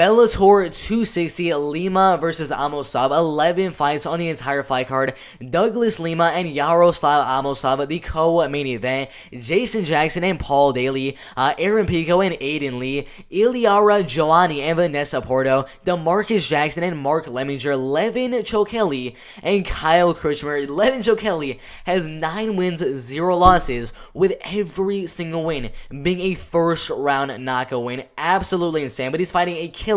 Bellator 260, Lima versus Amosov, 11 fights on the entire fight card. Douglas Lima and Yaroslav Amosov, the co-main event. Jason Jackson and Paul Daley, Aaron Pico and Aiden Lee, Iliara Giovanni and Vanessa Porto, DeMarcus Jackson and Mark Leminger, Levin Chokeli and Kyle Krishner. Levin Chokeli has 9 wins, 0 losses, with every single win being a first round knockout win. Absolutely insane, but he's fighting a killer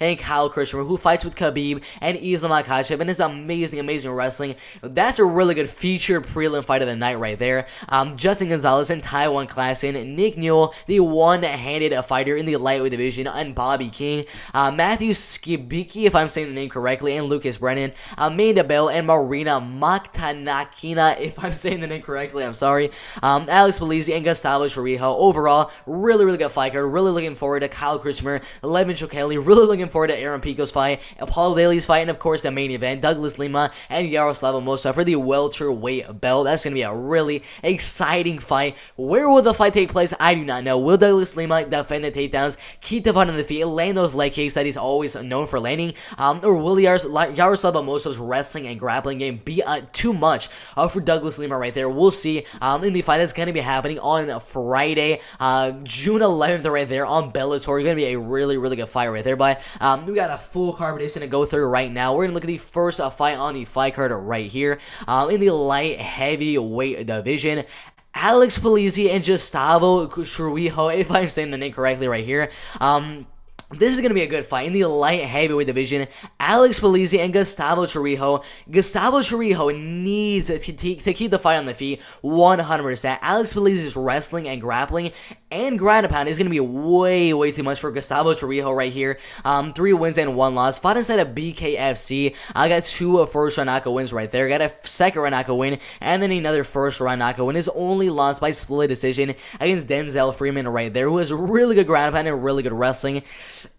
and Kyle Krishner, who fights with Khabib and Islam Makhachev, and is amazing wrestling. That's a really good featured prelim fight of the night right there. Justin Gonzalez and Taiwan Clarkson, Nick Newell, the one-handed fighter in the lightweight division, and Bobby King, Matthew Skibiki, if I'm saying the name correctly, and Lucas Brennan, Amanda Bell and Marina Maktakina, if I'm saying the name correctly, I'm sorry, Alex Belizzi and Gustavo Torijo. Overall, really good fight card. Really looking forward to Kyle Krishner, Levin Chokeli. Really looking forward to Aaron Pico's fight, and Paul Daley's fight, and of course the main event, Douglas Lima and Yaroslav Amosov for the welterweight belt. That's going to be a really exciting fight. Where will the fight take place? I do not know. Will Douglas Lima defend the takedowns, keep the fight on the feet, land those leg kicks that he's always known for landing, or will Yaroslav Amosov's wrestling and grappling game be too much for Douglas Lima right there? We'll see in the fight that's going to be happening on Friday, June 11th right there on Bellator. Going to be a really good fight right there, but we got a full card prediction to go through right now. We're going to look at the first fight on the fight card right here in the light heavyweight division. Alex Belizzi and Gustavo Torijo, if I'm saying the name correctly right here. This is going to be a good fight in the light heavyweight division. Alex Belizzi and Gustavo Torijo. Gustavo Torijo needs to keep the fight on the feet 100%. Alex Belizzi's wrestling and grappling and ground and pound is going to be way too much for Gustavo Torijo right here. 3 wins and 1 loss. Fought inside of BKFC. I got 2 first round knockout wins right there. Got a second round knockout win and then another first round knockout win. His only loss by split decision against Denzel Freeman right there, who has really good ground and pound and really good wrestling.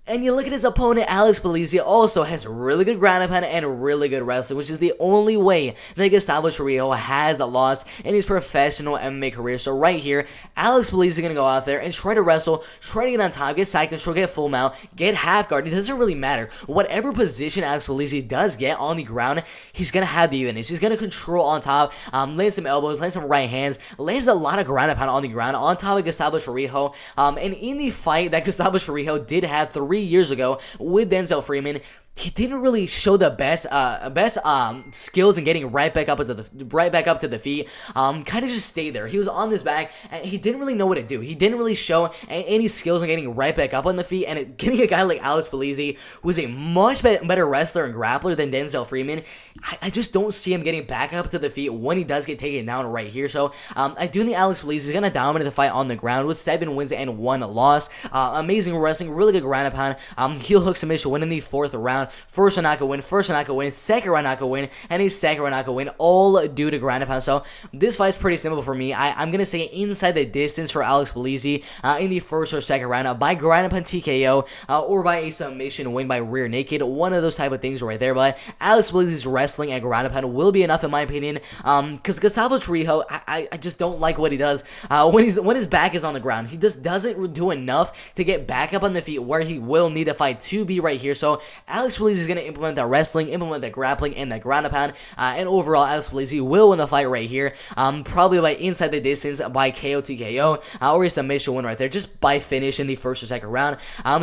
And you look at his opponent, Alex Belizzi, also has really good ground and pound and really good wrestling, which is the only way that Gustavo Torijo has lost in his professional MMA career. So right here, Alex Belizzi is going to go out there and try to wrestle, try to get on top, get side control, get full mount, get half guard. It doesn't really matter. Whatever position Alex Belizzi does get on the ground, he's going to have the advantage. He's going to control on top, land some elbows, land some right hands, lays a lot of ground and pound on the ground on top of Gustavo Torijo. And in the fight that Gustavo Torijo did have 3 years ago with Denzel Freeman, he didn't really show the best skills in getting right back up to the feet. Kind of just stayed there. He was on his back and he didn't really know what to do. He didn't really show any skills in getting right back up on the feet. And getting a guy like Alex Belizzi, who's a much better wrestler and grappler than Denzel Freeman, I just don't see him getting back up to the feet when he does get taken down right here. So I do think Alex Belizzi is gonna dominate the fight on the ground with 7 wins and 1 loss. Amazing wrestling, really good ground and pound. Heel hook submission win in the 4th round. First round knockout win, second round knockout win, and a second round knockout win, all due to ground and pound. So this fight's pretty simple for me. I'm going to say inside the distance for Alex Belizzi in the first or second round by ground and pound TKO or by a submission win by rear naked. One of those type of things right there. But Alex Belizzi's wrestling and ground and pound will be enough in my opinion, because Gustavo Torijo, I just don't like what he does when his back is on the ground. He just doesn't do enough to get back up on the feet where he will need a fight to be right here. So Alex Belizzi is going to implement that wrestling, implement that grappling, and that ground and pound. And overall, Alex Belizzi will win the fight right here. Probably by inside the distance by KO TKO or a submission win right there, just by finish in the first or second round.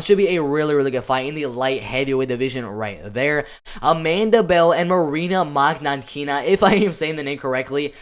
Should be a really good fight in the light heavyweight division right there. Amanda Bell and Marina Maktakina, if I am saying the name correctly.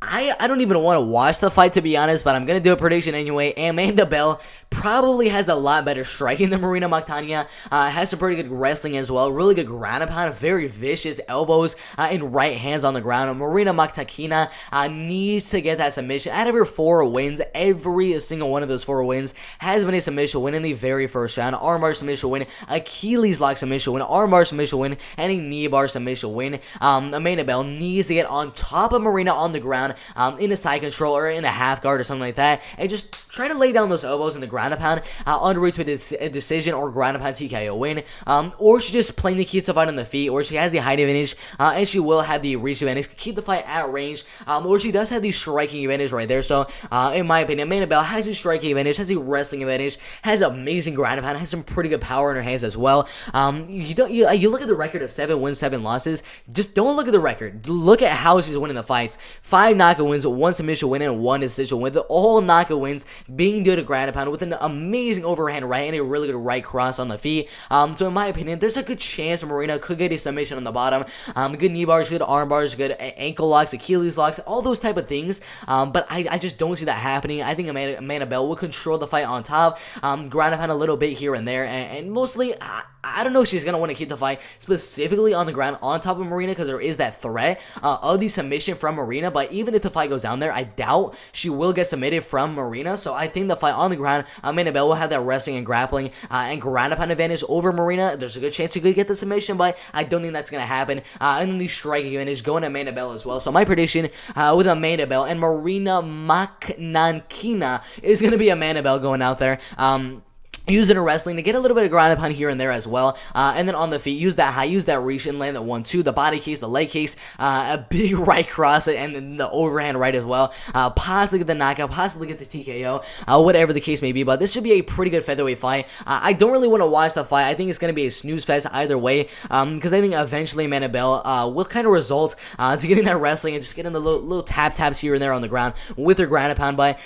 I don't even want to watch the fight, to be honest, but I'm going to do a prediction anyway. Amanda Bell probably has a lot better striking than Marina Maktakina. Has some pretty good wrestling as well. Really good ground and pound. Very vicious elbows and right hands on the ground. Marina Maktakina needs to get that submission. Out of her 4 wins, every single one of those 4 wins has been a submission win in the very first round. Armbar submission win, Achilles lock submission win, armbar submission win, and a knee bar submission win. Amanda Bell needs to get on top of Marina on the ground in a side control or in a half guard or something like that, and just try to lay down those elbows in the ground and pound, on the way to a decision or ground and pound TKO win, or she just plainly keeps the fight on the feet, or she has the height advantage, and she will have the reach advantage, keep the fight at range, or she does have the striking advantage right there. So, in my opinion, Amanda Bell has a striking advantage, has a wrestling advantage, has amazing ground and pound, has some pretty good power in her hands as well. You look at the record of 7 wins, 7 losses. Just don't look at the record. Look at how she's winning the fights. 5 knockout wins, 1 submission win, and 1 decision win. All knockout wins being due to ground and pound with an amazing overhand right and a really good right cross on the feet. So in my opinion, there's a good chance Marina could get a submission on the bottom. Good knee bars, good arm bars, good ankle locks, Achilles locks, all those type of things. But I just don't see that happening. I think Amanda Bell will control the fight on top, ground and pound a little bit here and there, and mostly, I don't know if she's going to want to keep the fight specifically on the ground on top of Marina, because there is that threat of the submission from Marina. But even if the fight goes down there, I doubt she will get submitted from Marina. So I think the fight on the ground, Amanda Bell will have that wrestling and grappling and ground and pound advantage over Marina. There's a good chance she could get the submission, but I don't think that's going to happen. And then the striking advantage going to Amanda Bell as well. So my prediction with Amanda Bell and Marina Maktakina is going to be Amanda Bell going out there. Using her wrestling to get a little bit of ground and pound here and there as well. And then on the feet, use that high, use that reach and land that 1-2, the body case, the leg case, a big right cross, and then the overhand right as well. Possibly get the knockout, possibly get the TKO, whatever the case may be. But this should be a pretty good featherweight fight. I don't really want to watch the fight. I think it's going to be a snooze fest either way, because I think eventually Amanda Bell will kind of result to getting that wrestling and just getting the little taps here and there on the ground with her ground and pound. But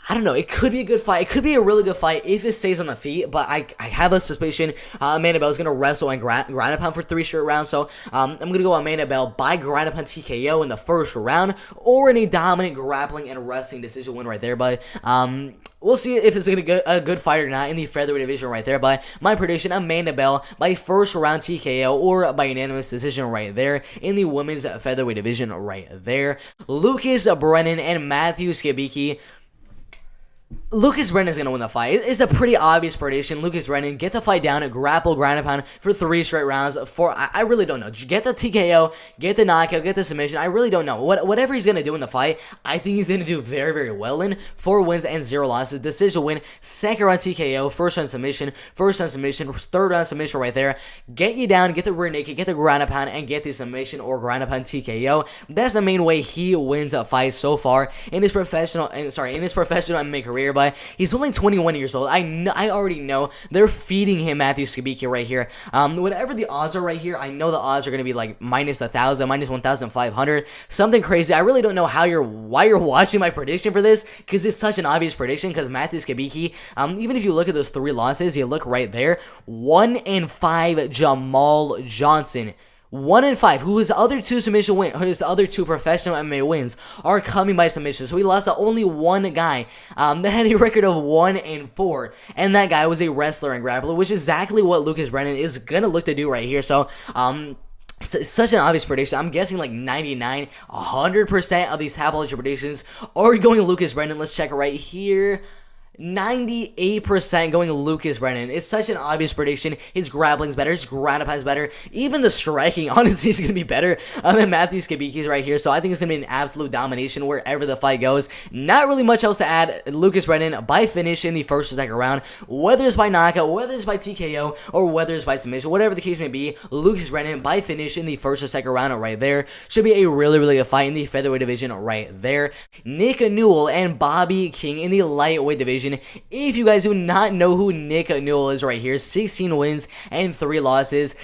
I don't know. It could be a good fight. It could be a really good fight if it stays on the feet, but I have a suspicion Amanda Bell is going to wrestle and ground and pound for 3 straight rounds. So I'm going to go Amanda Bell by ground and pound TKO in the first round, or in a dominant grappling and wrestling decision win right there. But we'll see if it's going to get a good fight or not in the featherweight division right there. But my prediction, Amanda Bell by first round TKO or by unanimous decision right there in the women's featherweight division right there. Lucas Brennan and Matthew Skibiki. Lucas Brennan is going to win the fight. It's a pretty obvious prediction. Lucas Brennan, get the fight down, grapple, ground and pound for 3 straight rounds. I really don't know. Get the TKO, get the knockout, get the submission. I really don't know. Whatever he's going to do in the fight, I think he's going to do very, very well in. 4 wins and 0 losses. Decision win, second round TKO, first round submission, third round submission right there. Get you down, get the rear naked, get the ground and pound, and get the submission or ground and pound TKO. That's the main way he wins a fight so far in his professional MMA career. But he's only 21 years old. I already know they're feeding him Matthew Skibiki right here. Whatever the odds are right here, I know the odds are going to be like minus 1,000, minus 1,500, something crazy. I really don't know why you're watching my prediction for this, because it's such an obvious prediction. Because Matthew Skibiki, even if you look at those 3 losses, you look right there, 1-5 Jamal Johnson. 1-5, who his other 2 submission wins, his other 2 professional MMA wins are coming by submission. So he lost to only 1 guy that had a record of 1-4, and that guy was a wrestler and grappler, which is exactly what Lucas Brennan is gonna look to do right here. So it's such an obvious prediction. I'm guessing like 99, 100% of these Tapology predictions are going Lucas Brennan. Let's check it right here. 98% going Lucas Brennan. It's such an obvious prediction. His grappling's better. His ground and pound's better. Even the striking, honestly, is going to be better than Matthew Skibiki's right here. So I think it's going to be an absolute domination wherever the fight goes. Not really much else to add. Lucas Brennan by finish in the first or second round. Whether it's by knockout, whether it's by TKO, or whether it's by submission, whatever the case may be, Lucas Brennan by finish in the first or second round right there. Should be a really, really good fight in the featherweight division right there. Nick Newell and Bobby King in the lightweight division. If you guys do not know who Nick Newell is right here, 16 wins and 3 losses.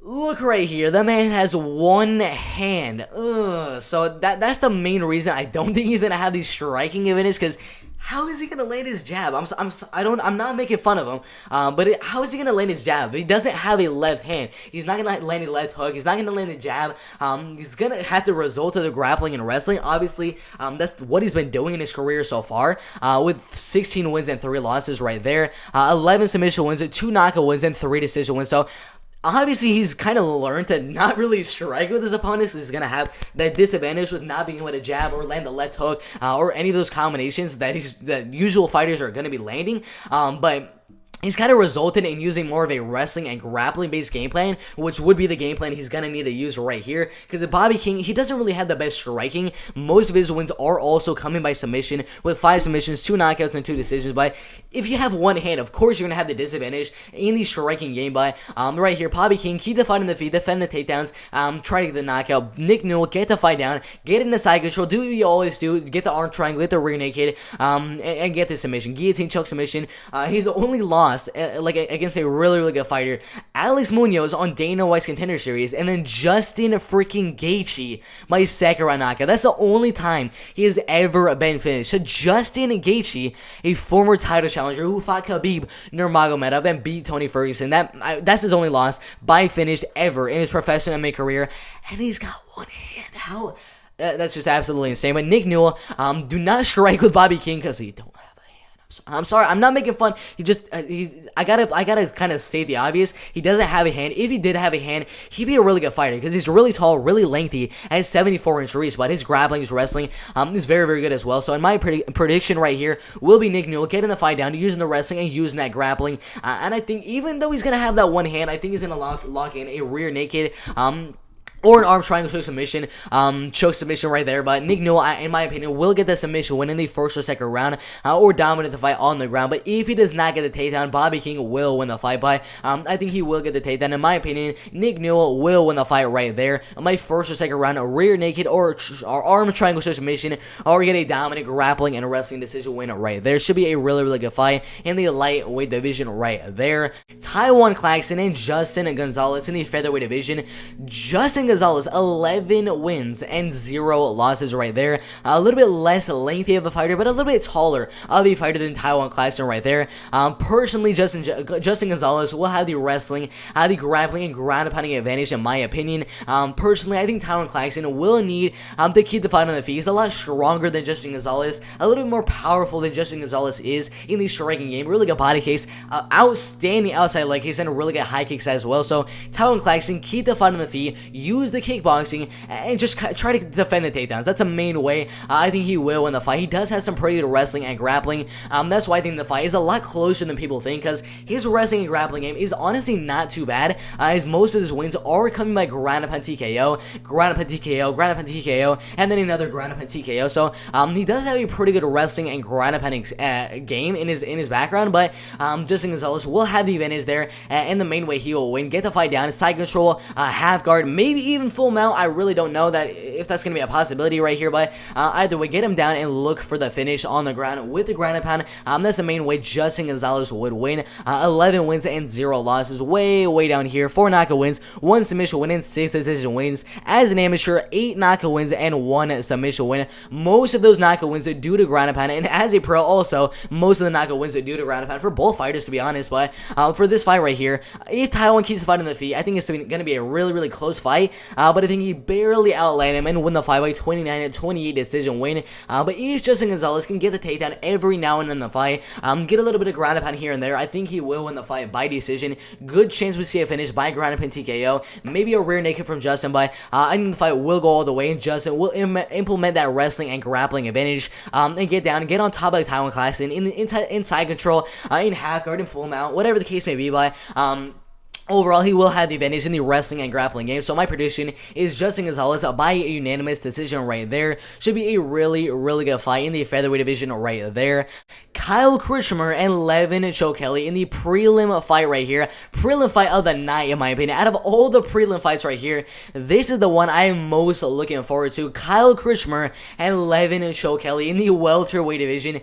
Look right here, the man has 1 hand. So that's the main reason I don't think he's gonna have these striking advantage, because how is he gonna land his jab? I'm not making fun of him, but how is he gonna land his jab? He doesn't have a left hand. He's not gonna land a left hook. He's not gonna land a jab. He's gonna have to resort to the grappling and wrestling. Obviously, that's what he's been doing in his career so far, with 16 wins and 3 losses right there, 11 submission wins, 2 knockout wins, and 3 decision wins. So obviously, he's kind of learned to not really strike with his opponents. He's going to have that disadvantage with not being able to jab or land the left hook, or any of those combinations that usual fighters are going to be landing. But he's kind of resulted in using more of a wrestling and grappling based game plan, which would be the game plan he's going to need to use right here. Because if Bobby King, he doesn't really have the best striking. Most of his wins are also coming by submission, with 5 submissions, 2 knockouts, and 2 decisions. But if you have one hand, of course you're going to have the disadvantage in the striking game. But right here, Bobby King, keep the fight on the feet, defend the takedowns, try to get the knockout. Nick Newell, get the fight down, get in the side control, do what you always do, get the arm triangle, get the rear naked, and get the submission. Guillotine choke submission. He's only lost like against a really good fighter, Alex Munoz on Dana White's Contender Series, and then Justin freaking Gaethje, my second round knockout. That's the only time he has ever been finished. So Justin Gaethje, a former title challenger who fought Khabib Nurmagomedov and beat Tony Ferguson, that's his only loss by finish ever in his professional MMA career, and he's got one hand. How? That's just absolutely insane. But Nick Newell, do not strike with Bobby King because he don't. I'm sorry, I'm not making fun. I gotta kind of state the obvious. He doesn't have a hand. If he did have a hand, he'd be a really good fighter because he's really tall, really lengthy, has 74-inch reach. But his grappling, his wrestling, is very good as well. So in my prediction right here will be Nick Newell getting the fight down, using the wrestling and using that grappling. And I think even though he's gonna have that one hand, I think he's gonna lock in a rear naked. Or an arm triangle choke submission right there. But Nick Newell, in my opinion, will get the submission win in the first or second round, or dominate the fight on the ground. But if he does not get the takedown, Bobby King will win the fight by. I think he will get the takedown. In my opinion, Nick Newell will win the fight right there. My first or second round, a rear naked or arm triangle choke submission, or get a dominant grappling and wrestling decision win right there. Should be a really good fight in the lightweight division right there. Taiwan Clarkson and Justin Gonzalez in the featherweight division. Justin Gonzalez, 11 wins and 0 losses right there. A little bit less lengthy of a fighter, but a little bit taller of a fighter than Taiwan Clarkson right there. Personally, Justin Gonzalez will have the wrestling, the grappling, and ground pounding advantage in my opinion. Personally, I think Taiwan Clarkson will need to keep the fight on the feet. He's a lot stronger than Justin Gonzalez, a little bit more powerful than Justin Gonzalez is in the striking game. Really good body kicks, outstanding outside leg kicks, and really good high kicks as well. So Taiwan Clarkson, keep the fight on the feet, use the kickboxing, and just try to defend the takedowns. That's the main way. I think he will win the fight. He does have some pretty good wrestling and grappling. That's why I think the fight is a lot closer than people think, because his wrestling and grappling game is honestly not too bad, as most of his wins are coming by ground and pound TKO, ground and pound TKO, ground and pound TKO, and then another ground and pound TKO. So he does have a pretty good wrestling and ground and pound game in his background, but Justin Gonzalez will have the advantage there, and the main way he will win. Get the fight down, side control, half guard, maybe even full mount. I really don't know that if that's going to be a possibility right here, but either way, get him down and look for the finish on the ground with the ground and pound. That's the main way Justin Gonzalez would win. 11 wins and 0 losses. Way down here. 4 knockout wins, 1 submission win, and 6 decision wins. As an amateur, 8 knockout wins and 1 submission win. Most of those knockout wins are due to ground and pound, and as a pro also, most of the knockout wins are due to ground and pound for both fighters, to be honest. But for this fight right here, if Taiwan keeps the fight on the feet, I think it's going to be a really close fight, but I think he barely outlanded him and win the fight by 29-28 decision win. But if Justin Gonzalez can get the takedown every now and then in the fight, get a little bit of ground and pound here and there, I think he will win the fight by decision. Good chance we see a finish by ground and pound TKO, maybe a rear naked from Justin, but I think the fight will go all the way, and Justin will implement that wrestling and grappling advantage, and get down and get on top of Taiwan Clarkson in inside control, in half guard, in full mount, whatever the case may be. But overall, he will have the advantage in the wrestling and grappling game. So my prediction is Justin Gonzalez by a unanimous decision right there. Should be a really good fight in the featherweight division right there. Kyle Krishner and Levin Chokelly in the prelim fight right here. Prelim fight of the night, in my opinion. Out of all the prelim fights right here, this is the one I am most looking forward to. Kyle Krishner and Levin Chokelly in the welterweight division.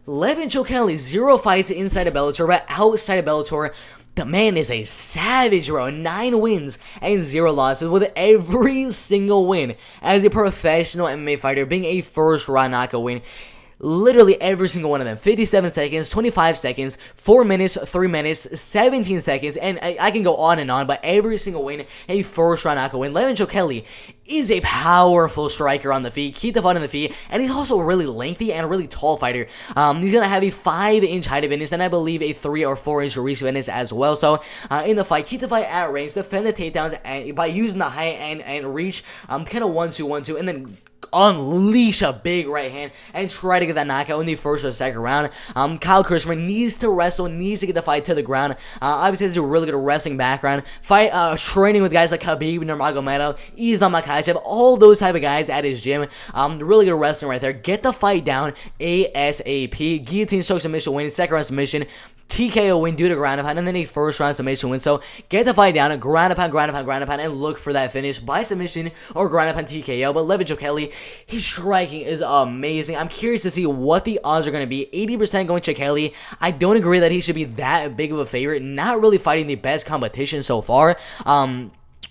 Levin Chokelly, 0 fights inside of Bellator, but outside of Bellator, the man is a savage, bro. 9 wins and 0 losses, with every single win as a professional MMA fighter being a first round knockout win. Literally every single one of them. 57 seconds, 25 seconds, 4 minutes, 3 minutes, 17 seconds, and I can go on and on, but every single win, a first round knockout win. Levin Chokelly is a powerful striker on the feet, keep the fight on the feet, and he's also a really lengthy and really tall fighter. He's going to have a 5-inch height advantage, and I believe a 3 or 4-inch reach advantage as well. So in the fight, keep the fight at range, defend the takedowns by using the height and reach, kind of 1-2-1-2, and then unleash a big right hand and try to get that knockout in the first or second round. Kyle Krishner needs to wrestle, needs to get the fight to the ground. Obviously, has a really good wrestling background. Training with guys like Khabib, Nurmagomedov, Islam Makhachev, all those type of guys at his gym. Really good wrestling right there. Get the fight down ASAP. Guillotine choke submission win, second round submission. TKO win due to ground and pound, and then a first round submission win. So get the fight down, ground and pound, ground and pound, ground and pound, and look for that finish by submission or ground and pound TKO. But Leminger Kelly, his striking is amazing. I'm curious to see what the odds are going to be. 80% going Kelly. I don't agree that he should be that big of a favorite. Not really fighting the best competition so far.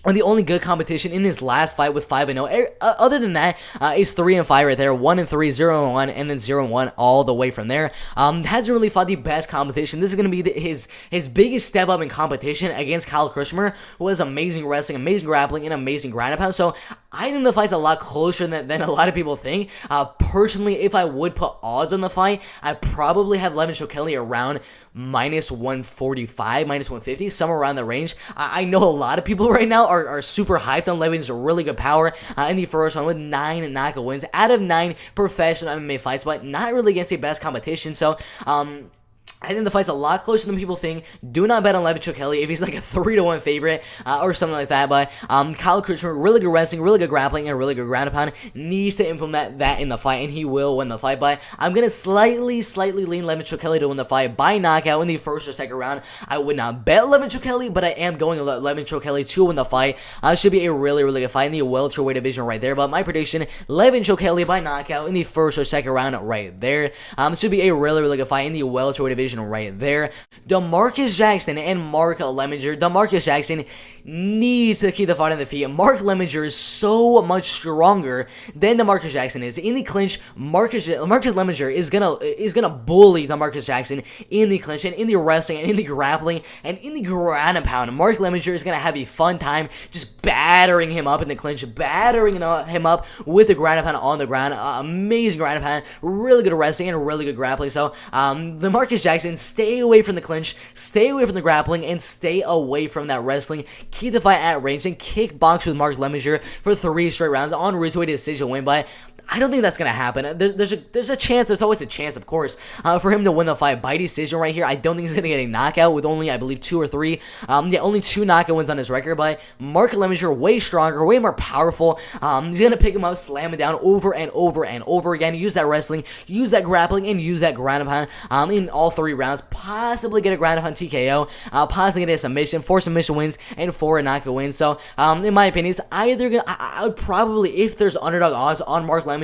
Or the only good competition in his last fight with 5-0. Other than that, is 3-5 right there. 1-3, 0-1, and then 0-1 all the way from there. Hasn't really fought the best competition. This is going to be his biggest step up in competition against Kyle Krishner, who has amazing wrestling, amazing grappling, and amazing ground and pound. So I think the fight's a lot closer than a lot of people think. Personally, if I would put odds on the fight, I'd probably have Leminger Kelly around minus 145, minus 150, somewhere around the range. I know a lot of people right now are super hyped on Levin's really good power in the first round with 9 knockout wins out of 9 professional MMA fights, but not really against the best competition. So, I think the fight's a lot closer than people think. Do not bet on Leminger Kelly if he's like a 3-1 favorite or something like that. But Kyle Krishner, really good wrestling, really good grappling, and really good ground and pound, needs to implement that in the fight, and he will win the fight. But I'm gonna slightly lean Leminger Kelly to win the fight by knockout in the first or second round. I would not bet Leminger Kelly, but I am going Leminger Kelly to win the fight. Should be a really good fight in the welterweight division right there. But my prediction: Leminger Kelly by knockout in the first or second round right there. Should be a really good fight in the welterweight division right there. DeMarcus Jackson and Mark Leminger. DeMarcus Jackson needs to keep the fight on the feet. Mark Leminger is so much stronger than DeMarcus Jackson is. In the clinch, Marcus Leminger is gonna bully DeMarcus Jackson in the clinch and in the wrestling and in the grappling and in the ground and pound. Mark Leminger is gonna have a fun time just battering him up in the clinch, battering him up with the ground and pound on the ground. Amazing ground and pound, really good wrestling and really good grappling. So DeMarcus Jackson, stay away from the clinch, stay away from the grappling, and stay away from that wrestling. Keep the fight at range and kickbox with Mark Leminger for 3 straight rounds on route to a decision win. But I don't think that's going to happen. There's a chance, there's always a chance, of course, for him to win the fight by decision right here. I don't think he's going to get a knockout with only, I believe, 2 or 3. Only 2 knockout wins on his record, but Mark Leminger, way stronger, way more powerful. He's going to pick him up, slam it down over and over and over again, use that wrestling, use that grappling, and use that ground and pound in all 3 rounds, possibly get a ground and pound TKO, possibly get a submission, 4 submission wins, and 4 knockout wins. So, in my opinion, it's either going to, I would probably, if there's underdog odds on Mark Leminger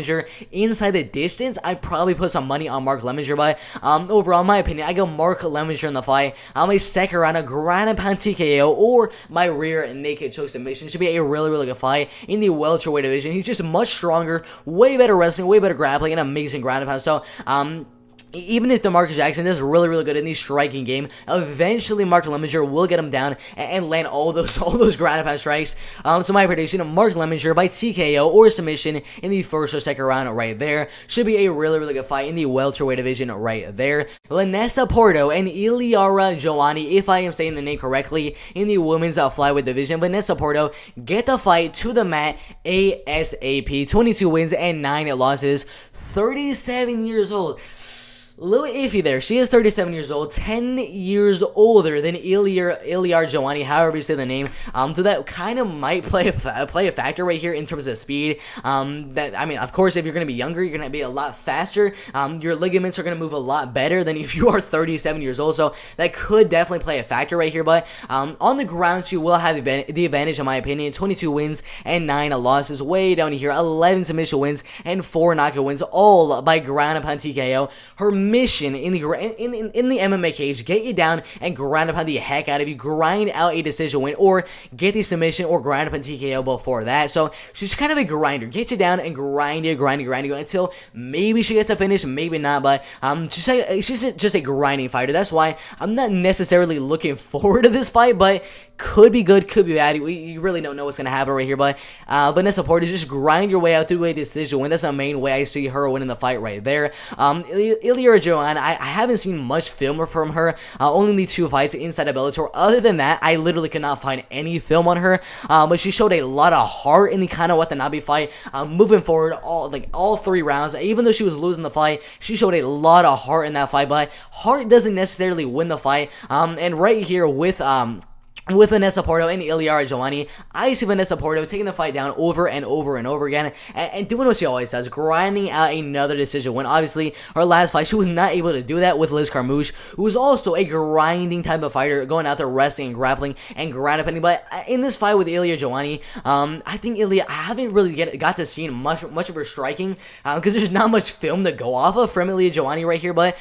inside the distance, I'd probably put some money on Mark Leminger. But overall, in my opinion, I go Mark Leminger in the fight. A second round, a ground and pound TKO, or my rear naked choke submission. Should be a really good fight in the welterweight division. He's just much stronger, way better wrestling, way better grappling, and amazing ground and pound. So, even if DeMarcus Jackson is really good in the striking game, eventually Mark Leminger will get him down and land all those ground and pound strikes. So my prediction: Mark Leminger by TKO or submission in the first or second round right there. Should be a really good fight in the welterweight division right there. Vanessa Porto and Iliara Giovanni, if I am saying the name correctly, in the women's flyweight division. Vanessa Porto, get the fight to the mat ASAP. 22 wins and 9 losses. 37 years old. A little iffy there. She is 37 years old, 10 years older than Iliar Giovanni, however you say the name. So that kind of might play a factor right here in terms of speed. Of course, if you're going to be younger, you're going to be a lot faster. Your ligaments are going to move a lot better than if you are 37 years old. So that could definitely play a factor right here. But on the ground, she will have the advantage, in my opinion. 22 wins and 9 losses. Way down here, 11 submission wins and 4 knockout wins, all by ground and pound TKO. Her mission in the MMA cage: get you down and ground upon the heck out of you, grind out a decision win, or get the submission or ground upon TKO before that. So she's kind of a grinder. Get you down and grind you until maybe she gets a finish, maybe not. But she's just a grinding fighter. That's why I'm not necessarily looking forward to this fight, but could be good, could be bad. You really don't know what's going to happen right here, but Vanessa Porto, just grind your way out through a decision win. That's the main way I see her winning the fight right there. Ilya Joanna, I haven't seen much film from her, only the 2 fights inside of Bellator. Other than that, I literally could not find any film on her, but she showed a lot of heart in the kind of Watanabe fight, moving forward all 3 rounds. Even though she was losing the fight, she showed a lot of heart in that fight, but heart doesn't necessarily win the fight, and right here with Vanessa Porto and Ilya Giovanni, I see Vanessa Porto taking the fight down over and over and over again, and doing what she always does, grinding out another decision win. Obviously, her last fight, she was not able to do that with Liz Carmouche, who was also a grinding type of fighter, going out there wrestling and grappling and grinding. But in this fight with Ilya Giovanni, I think Ilya, I haven't really got to see much of her striking, because there's not much film to go off of from Ilya Giovanni right here, but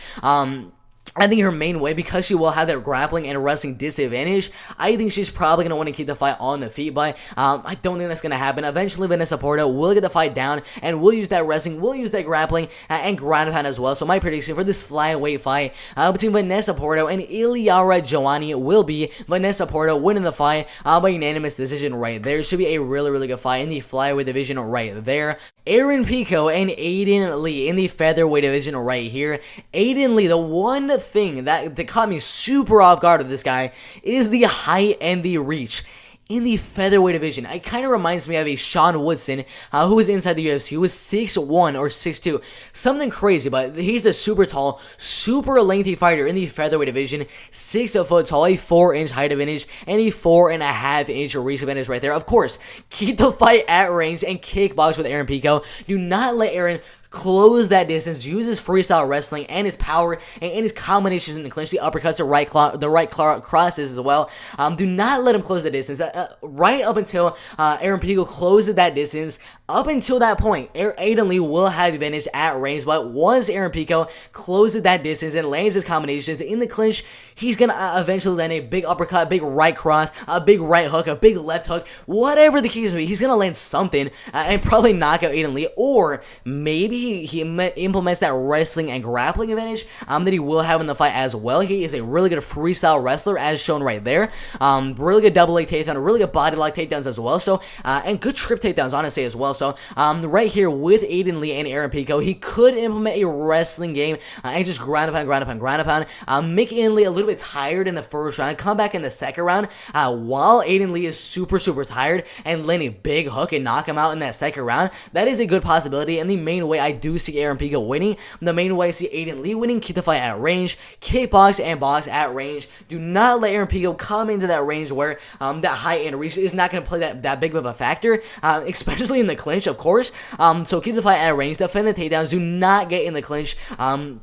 I think her main way, because she will have that grappling and wrestling disadvantage, I think she's probably going to want to keep the fight on the feet, but I don't think that's going to happen. Eventually, Vanessa Porto will get the fight down, and we'll use that wrestling, we'll use that grappling, and ground pound as well. So my prediction for this flyweight fight between Vanessa Porto and Ilya Giovanni will be Vanessa Porto winning the fight by unanimous decision right there. Should be a really, really good fight in the flyweight division right there. Aaron Pico and Aiden Lee in the featherweight division right here. Aiden Lee, the one thing that caught me super off guard with this guy is the height and the reach. In the featherweight division, it kind of reminds me of a Sean Woodson, who was inside the UFC, who was 6'1 or 6'2, something crazy, but he's a super tall, super lengthy fighter in the featherweight division, 6 foot tall, a 4-inch height advantage, and a 4.5-inch reach advantage right there. Of course, keep the fight at range and kickbox with Aaron Pico. Do not let Aaron close that distance, use his freestyle wrestling and his power and his combinations in the clinch, the uppercuts, the right crosses as well. Do not let him close the distance. Right up until Aaron Pico closes that distance, up until that point, Aiden Lee will have the advantage at range, but once Aaron Pico closes that distance and lands his combinations in the clinch, he's going to eventually land a big uppercut, big right cross, a big right hook, a big left hook, whatever the case may be. He's going to land something and probably knock out Aiden Lee, or maybe he implements that wrestling and grappling advantage that he will have in the fight as well. He is a really good freestyle wrestler, as shown right there. Really good double leg takedown, really good body lock takedowns as well. So and good trip takedowns, honestly, as well. So right here with Aiden Lee and Aaron Pico, he could implement a wrestling game and just ground and pound, make Aiden Lee a little bit tired in the first round, come back in the second round while Aiden Lee is super tired, and land a big hook and knock him out in that second round. That is a good possibility, and the main way I do see Aaron Pico winning, the main way I see Aiden Lee winning, keep the fight at range, kickbox and box at range. Do not let Aaron Pico come into that range where that height and reach is not going to play that big of a factor, especially in the clinch, of course. So keep the fight at range, defend the takedowns, do not get in the clinch. And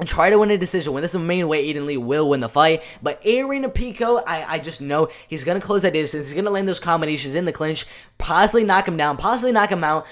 try to win a decision win. This is the main way Aiden Lee will win the fight. But Aaron Pico, I just know he's going to close that distance. He's going to land those combinations in the clinch, possibly knock him down, possibly knock him out.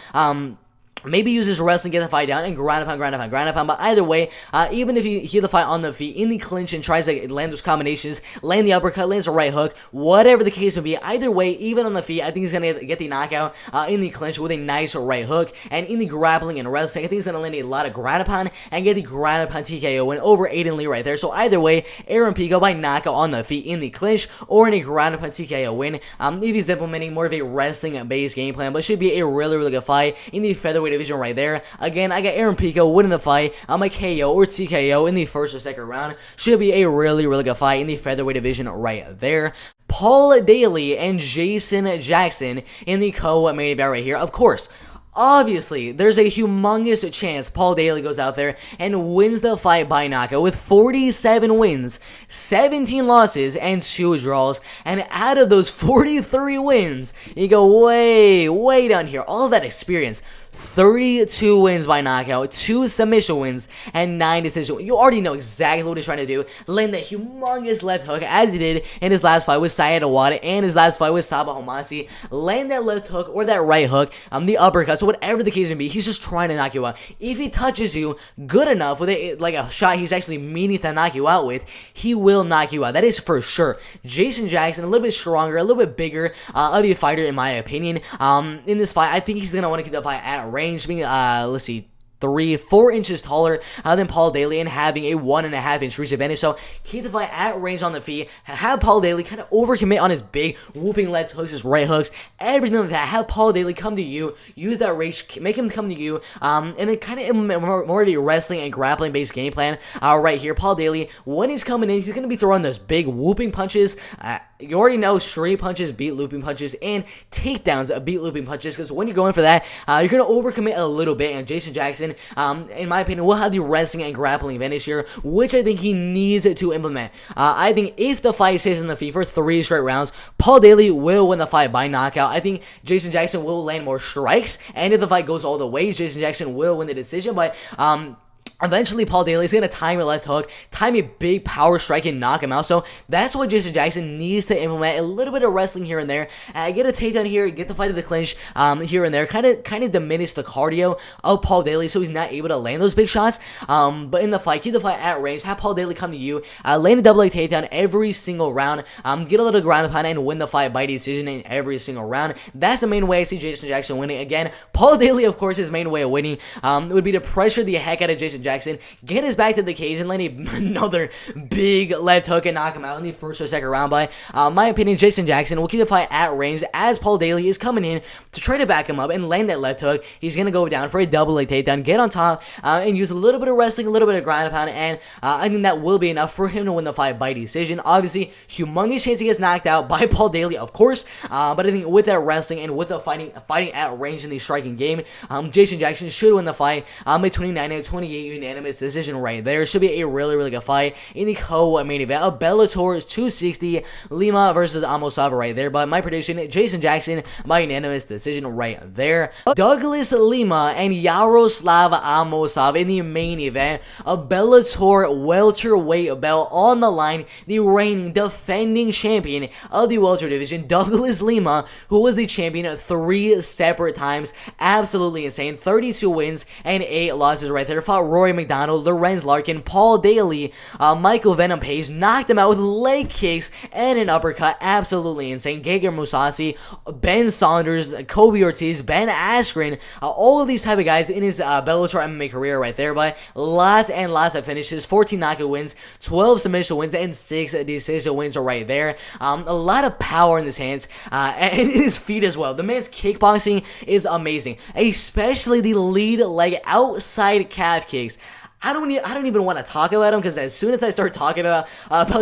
Maybe use his wrestling, get the fight down, and ground and pound. But either way, even if he hit the fight on the feet, in the clinch, and tries to land those combinations, land the uppercut, lands a right hook, whatever the case may be, either way, even on the feet, I think he's going to get the knockout in the clinch with a nice right hook. And in the grappling and wrestling, I think he's going to land a lot of ground and pound and get the ground and pound TKO win over Aiden Lee right there. So either way, Aaron Pico by knockout on the feet in the clinch or in a ground and pound TKO win. If he's implementing more of a wrestling-based game plan, but should be a really good fight in the featherweight division right there. Again, I got Aaron Pico winning the fight on my KO or TKO in the first or second round. Should be a really good fight in the featherweight division right there. Paul Daley and Jason Jackson in the co-main event right here. Of course, obviously, there's a humongous chance Paul Daley goes out there and wins the fight by knockout with 47 wins, 17 losses, and 2 draws. And out of those 43 wins, you go way down here. All of that experience. 32 wins by knockout, 2 submission wins, and 9 decision wins. You already know exactly what he's trying to do. Land the humongous left hook as he did in his last fight with Syed Awada and his last fight with Sabah Homasi. Land that left hook or that right hook, the uppercut. So whatever the case may be, he's just trying to knock you out. If he touches you good enough with a shot he's actually meaning to knock you out with, he will knock you out. That is for sure. Jason Jackson, a little bit stronger, a little bit bigger of a fighter in my opinion. In this fight, I think he's going to want to keep the fight at range. Let's see. 4 inches taller than Paul Daley and having a 1.5 inch reach advantage. So keep the fight at range on the feet. Have Paul Daley kind of overcommit on his big whooping left hooks, his right hooks, everything like that. Have Paul Daley come to you, use that reach, make him come to you, and then kind of more of a wrestling and grappling based game plan right here. Paul Daley, when he's coming in, he's going to be throwing those big whooping punches. You already know straight punches beat looping punches, and takedowns beat looping punches, because when you're going for that, you're going to overcommit a little bit, and Jason Jackson, in my opinion, will have the wrestling and grappling advantage here, which I think he needs to implement. I think if the fight stays on the feet for 3 straight rounds, Paul Daley will win the fight by knockout. I think Jason Jackson will land more strikes, and if the fight goes all the way, Jason Jackson will win the decision, but eventually, Paul Daley is going to time a left hook, time a big power strike, and knock him out. So that's what Jason Jackson needs to implement. A little bit of wrestling here and there. Get a takedown here, get the fight to the clinch here and there. Kind of diminish the cardio of Paul Daley so he's not able to land those big shots. But in the fight, keep the fight at range. Have Paul Daley come to you. Land a double leg takedown every single round. Get a little ground and pound and win the fight by decision in every single round. That's the main way I see Jason Jackson winning. Again, Paul Daley, of course, his main way of winning would be to pressure the heck out of Jason Jackson, get his back to the cage, and land another big left hook and knock him out in the first or second round. But my opinion, Jason Jackson will keep the fight at range as Paul Daley is coming in to try to back him up and land that left hook. He's going to go down for a double leg takedown, get on top, and use a little bit of wrestling, a little bit of ground and pound, and I think that will be enough for him to win the fight by decision. Obviously, humongous chance he gets knocked out by Paul Daley, of course, but I think with that wrestling and with the fighting at range in the striking game, Jason Jackson should win the fight by 29-28 unanimous decision right there. Should be a really, really good fight in the co-main event of Bellator 260, Lima versus Amosov right there. But my prediction, Jason Jackson by unanimous decision right there. Douglas Lima and Yaroslav Amosov in the main event, a Bellator welterweight belt on the line. The reigning defending champion of the welter division, Douglas Lima, who was the champion 3 separate times. Absolutely insane. 32 wins and 8 losses right there. Fought Rory McDonald, Lorenz Larkin, Paul Daley, Michael Venom Page, knocked him out with leg kicks and an uppercut. Absolutely insane. Gegard Mousasi, Ben Saunders, Kobe Ortiz, Ben Askren, all of these type of guys in his Bellator MMA career right there. But lots and lots of finishes, 14 knockout wins, 12 submission wins, and 6 decision wins right there. A lot of power in his hands and in his feet as well. The man's kickboxing is amazing, especially the lead leg outside calf kicks. I don't even want to talk about him, because as soon as I start talking about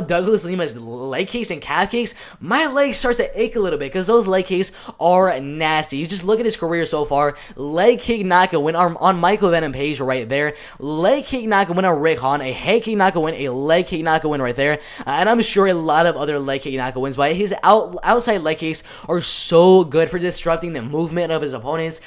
Douglas Lima's leg kicks and calf kicks, my leg starts to ache a little bit, because those leg kicks are nasty. You just look at his career so far. Leg kick knockout win on Michael Venom Page right there. Leg kick knockout win on Rick Hahn. A head kick knockout win. A leg kick knockout win right there. And I'm sure a lot of other leg kick knockout wins. But his outside leg kicks are so good for disrupting the movement of his opponents.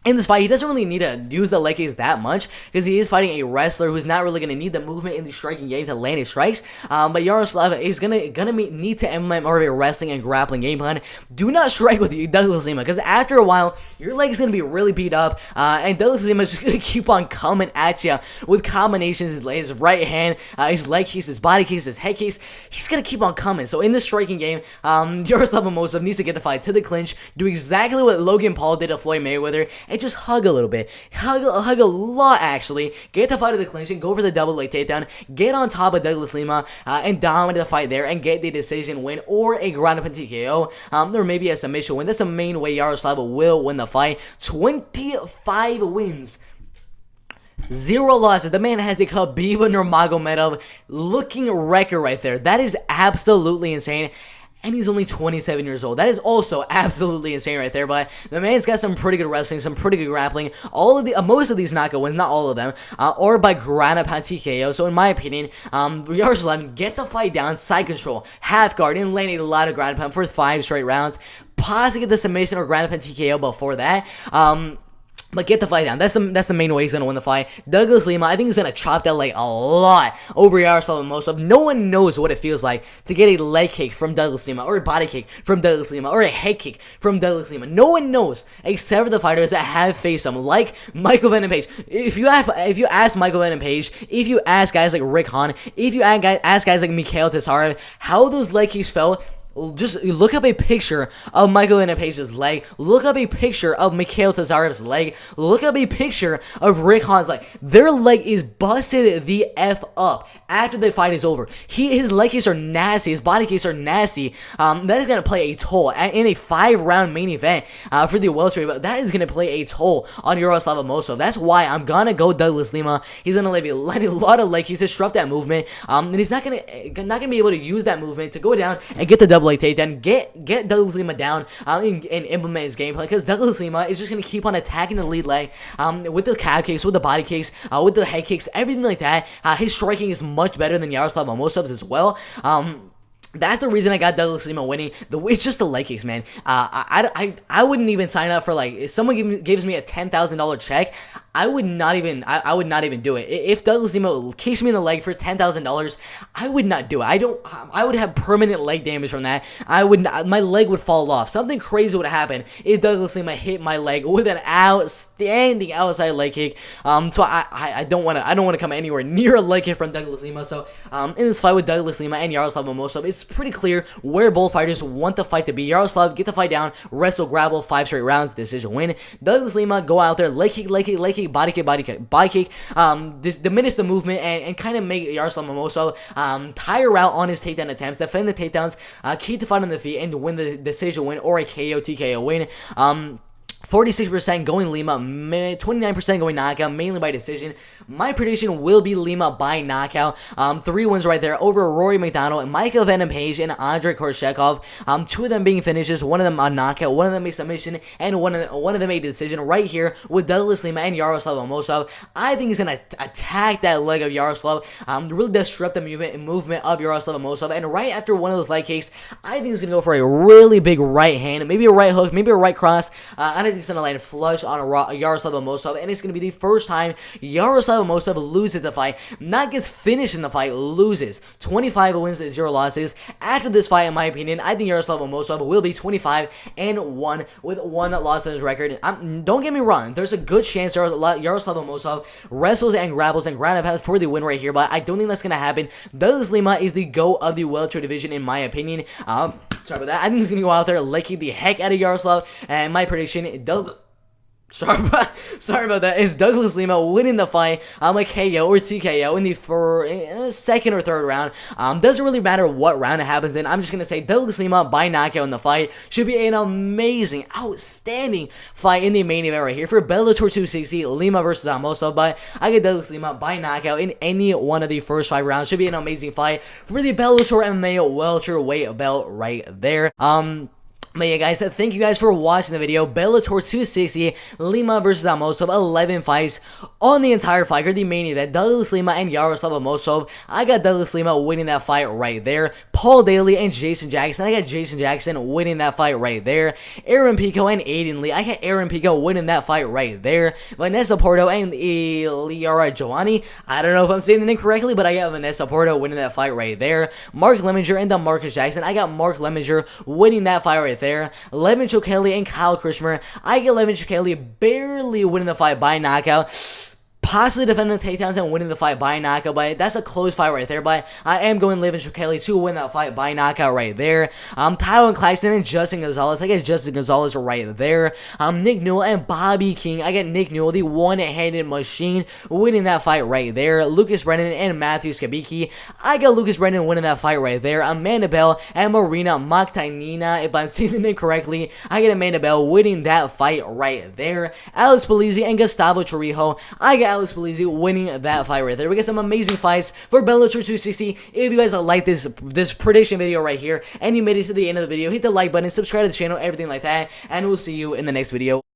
In this fight, he doesn't really need to use the leg kicks that much, because he is fighting a wrestler who's not really going to need the movement in the striking game to land his strikes. But Yaroslav is gonna need to implement more of a wrestling and grappling game plan. Do not strike with Douglas Lima, because after a while, your leg is going to be really beat up, and Douglas Lima is just going to keep on coming at you with combinations. His right hand, his leg kicks, his body kicks, his head kicks. He's going to keep on coming. So in this striking game, Yaroslav Amosov needs to get the fight to the clinch, do exactly what Logan Paul did to Floyd Mayweather, and just hug a little bit. Hug a lot, actually. Get the fight to the clinch and go for the double leg takedown. Get on top of Douglas Lima and dominate the fight there and get the decision win or a ground up TKO or maybe a submission win. That's the main way Yaroslav will win the fight. 25 wins. 0 losses. The man has a Khabib Nurmagomedov looking record right there. That is absolutely insane. And he's only 27 years old. That is also absolutely insane right there. But the man's got some pretty good wrestling, some pretty good grappling. Most of these knockout wins, not all of them, are by ground up TKO. So in my opinion, Yaroslav, get the fight down, side control, half guard, and land a lot of ground pound for 5 straight rounds. Possibly get the submission or ground up TKO before that. But get the fight down. That's the main way he's going to win the fight. Douglas Lima, I think he's going to chop that leg a lot over Yaroslav Amosov. No one knows what it feels like to get a leg kick from Douglas Lima, or a body kick from Douglas Lima, or a head kick from Douglas Lima. No one knows except for the fighters that have faced him, like Michael Venom Page. If you ask Michael Venom Page, if you ask guys like Rick Hahn, if you ask guys like Mikhail Tessarov how those leg kicks felt, just look up a picture of Michael Page's leg. Look up a picture of Mikhail Tazarev's leg. Look up a picture of Rick Hahn's leg. Their leg is busted the F up after the fight is over. His leg kicks are nasty. His body kicks are nasty. That is going to play a toll in a 5-round main event for the welterweight. But that is going to play a toll on Yaroslav Amosov. That's why I'm going to go Douglas Lima. He's going to leave a lot of leg kicks to disrupt that movement. And he's not going to be able to use that movement to go down and get the double leg takedown, get Douglas Lima down and implement his game plan, because Douglas Lima is just going to keep on attacking the lead leg with the calf kicks, with the body kicks, with the head kicks, everything like that. His striking is much better than Yaroslav Amosov's as well. That's the reason I got Douglas Lima winning. It's just the leg kicks, man. I wouldn't even sign up for, like, if someone gives me a $10,000 check, I would not even do it. If Douglas Lima kicks me in the leg for $10,000, I would not do it. I would have permanent leg damage from that. My leg would fall off. Something crazy would happen if Douglas Lima hit my leg with an outstanding outside leg kick. So I don't want to come anywhere near a leg kick from Douglas Lima. So in this fight with Douglas Lima and Yaroslav Amosov, it's pretty clear where both fighters want the fight to be. Yaroslav, get the fight down, wrestle, grapple, 5 straight rounds, decision win. Douglas Lima, go out there, leg kick, body kick, diminish the movement and kind of make Yaroslav Amosov tire out on his takedown attempts, defend the takedowns, keep the fight on the feet, and win the decision win or a KO, TKO win. 46% going Lima, 29% going knockout, mainly by decision. My prediction will be Lima by knockout. 3 wins right there over Rory McDonald, Michael Venom Page, and Andrei Korshakov. 2 of them being finishes, 1 of them a knockout, 1 of them a submission, and one of them a decision right here with Douglas Lima and Yaroslav Amosov. I think he's going to attack that leg of Yaroslav, really disrupt the movement of Yaroslav Amosov, and right after one of those leg kicks, I think he's going to go for a really big right hand, maybe a right hook, maybe a right cross, and I think he's going to land flush on Yaroslav Amosov, and it's going to be the first time Yaroslav Amosov loses the fight, not gets finished in the fight, loses. 25 wins, 0 losses. After this fight, in my opinion, I think Yaroslav Amosov will be 25-1 with 1 loss on his record. Don't get me wrong, there's a good chance Yaroslav Amosov wrestles and grapples and ground and pounds for the win right here, but I don't think that's going to happen. Douglas Lima is the GOAT of the welterweight division, in my opinion. Sorry about that. I think he's going to go out there, licking the heck out of Yaroslav, and my prediction, Sorry about that. It's Douglas Lima winning the fight like KO or TKO in the second or third round. Doesn't really matter what round it happens in. I'm just going to say Douglas Lima by knockout in the fight. Should be an amazing, outstanding fight in the main event right here for Bellator 260, Lima versus Amosov. But I get Douglas Lima by knockout in any one of the first 5 rounds. Should be an amazing fight for the Bellator MMA welterweight belt right there. But yeah, guys, thank you guys for watching the video. Bellator 260, Lima versus Amosov, 11 fights on the entire fight card, the main event, Douglas Lima and Yaroslav Amosov. I got Douglas Lima winning that fight right there. Paul Daley and Jason Jackson, I got Jason Jackson winning that fight right there. Aaron Pico and Aiden Lee, I got Aaron Pico winning that fight right there. Vanessa Porto and Giovanni, I don't know if I'm saying the name correctly, but I got Vanessa Porto winning that fight right there. Mark Leminger and Marcus Jackson, I got Mark Leminger winning that fight right there. Levin Chokeli and Kyle Krishner, I get Levin Chokeli barely winning the fight by knockout. Possibly defending the takedowns and winning the fight by knockout, but that's a close fight right there. But I am going Levin Chokeli to win that fight by knockout right there. Tyler Clarkson and Justin Gonzalez, I get Justin Gonzalez right there. Nick Newell and Bobby King, I get Nick Newell, the one-handed machine, winning that fight right there. Lucas Brennan and Matthew Skibiki, I got Lucas Brennan winning that fight right there. Amanda Bell and Marina Maktakina, if I'm saying the name correctly, I get Amanda Bell winning that fight right there. Alex Belizzi and Gustavo Torijo, I got Alex Belizzi winning that fight right there. We got some amazing fights for Bellator 260. If you guys like this prediction video right here and you made it to the end of the video, hit the like button, subscribe to the channel, everything like that, and we'll see you in the next video.